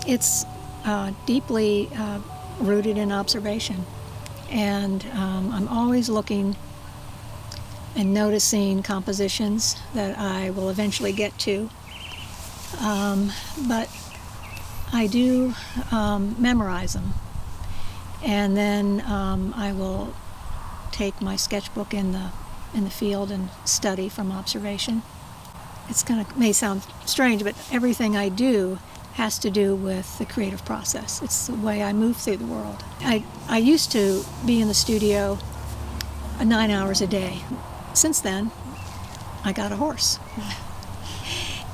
It's deeply rooted in observation, and I'm always looking and noticing compositions that I will eventually get to. But I do memorize them, and then I will take my sketchbook in the field and study from observation. May sound strange, but everything I do has to do with the creative process. It's the way I move through the world. I used to be in the studio 9 hours a day. Since then, I got a horse.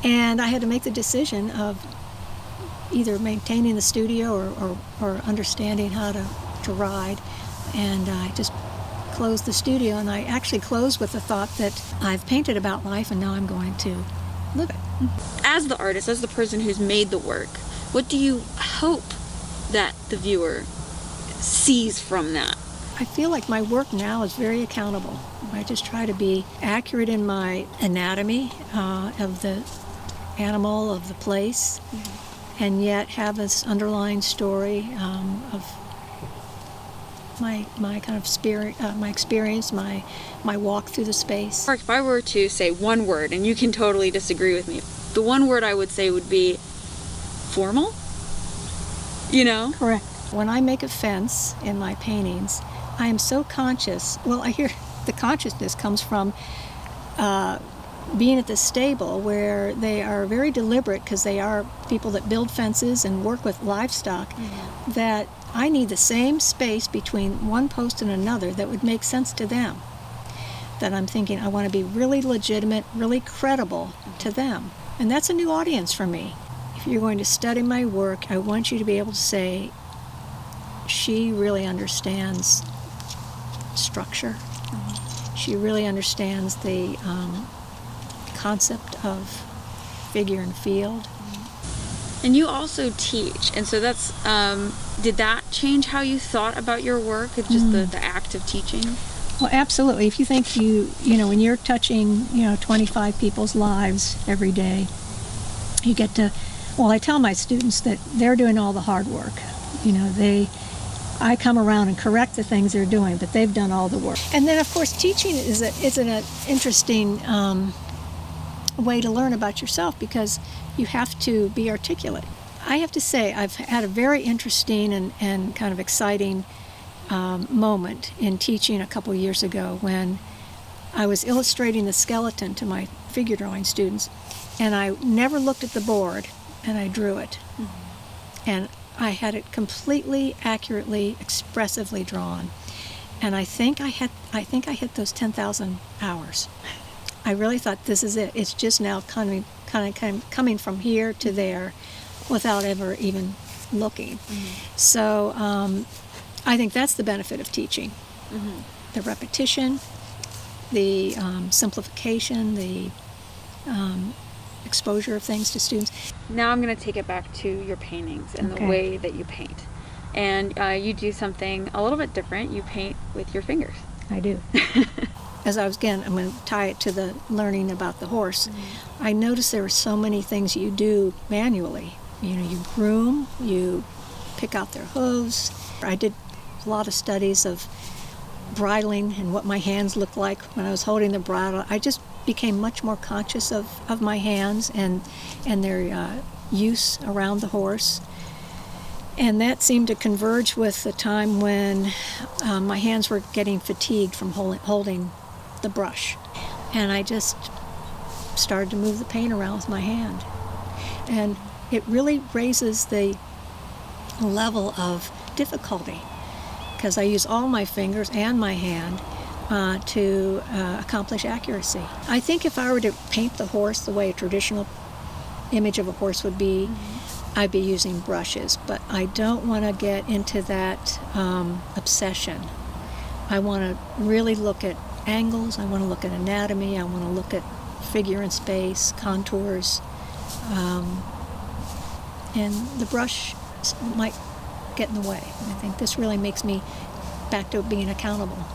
And I had to make the decision of either maintaining the studio or understanding how to ride. And I just closed the studio, and I actually closed with the thought that I've painted about life and now I'm going to live it. As the artist, as the person who's made the work, what do you hope that the viewer sees from that? I feel like my work now is very accountable. I just try to be accurate in my anatomy of the animal, of the place, and yet have this underlying story of my kind of spirit, my experience, my walk through the space. If I were to say one word, and you can totally disagree with me, the one word I would say would be formal. You know? Correct. When I make a fence in my paintings, I am so conscious. Well, I hear the consciousness comes from being at the stable, where they are very deliberate, because they are people that build fences and work with livestock, that I need the same space between one post and another that would make sense to them. That I'm thinking, I want to be really legitimate, really credible to them. And that's a new audience for me. If you're going to study my work, I want you to be able to say, she really understands structure. She really understands the concept of figure and field. And you also teach, and so that's, did that change how you thought about your work, just the act of teaching? Well, absolutely. If you think you know, when you're touching, 25 people's lives every day, you get to, well, I tell my students that they're doing all the hard work. I come around and correct the things they're doing, but they've done all the work. And then, of course, teaching is an interesting way to learn about yourself, because you have to be articulate. I have to say, I've had a very interesting and kind of exciting moment in teaching a couple years ago, when I was illustrating the skeleton to my figure drawing students, and I never looked at the board, and I drew it. And I had it completely, accurately, expressively drawn. And I think I hit those 10,000 hours. I really thought, this is it. It's just now coming from here to there without ever even looking. So I think that's the benefit of teaching. The repetition, the simplification, the exposure of things to students. Now I'm going to take it back to your paintings and the way that you paint. And you do something a little bit different. You paint with your fingers. I do. I'm going to tie it to the learning about the horse. I noticed there were so many things you do manually. You groom, you pick out their hooves. I did a lot of studies of bridling and what my hands looked like when I was holding the bridle. I just became much more conscious of my hands and their use around the horse. And that seemed to converge with the time when my hands were getting fatigued from holding the brush. And I just started to move the paint around with my hand. And it really raises the level of difficulty, because I use all my fingers and my hand to accomplish accuracy. I think if I were to paint the horse the way a traditional image of a horse would be, I'd be using brushes, but I don't want to get into that obsession. I want to really look at angles, I want to look at anatomy, I want to look at figure in space, contours, and the brush might get in the way. I think this really makes me back to being accountable.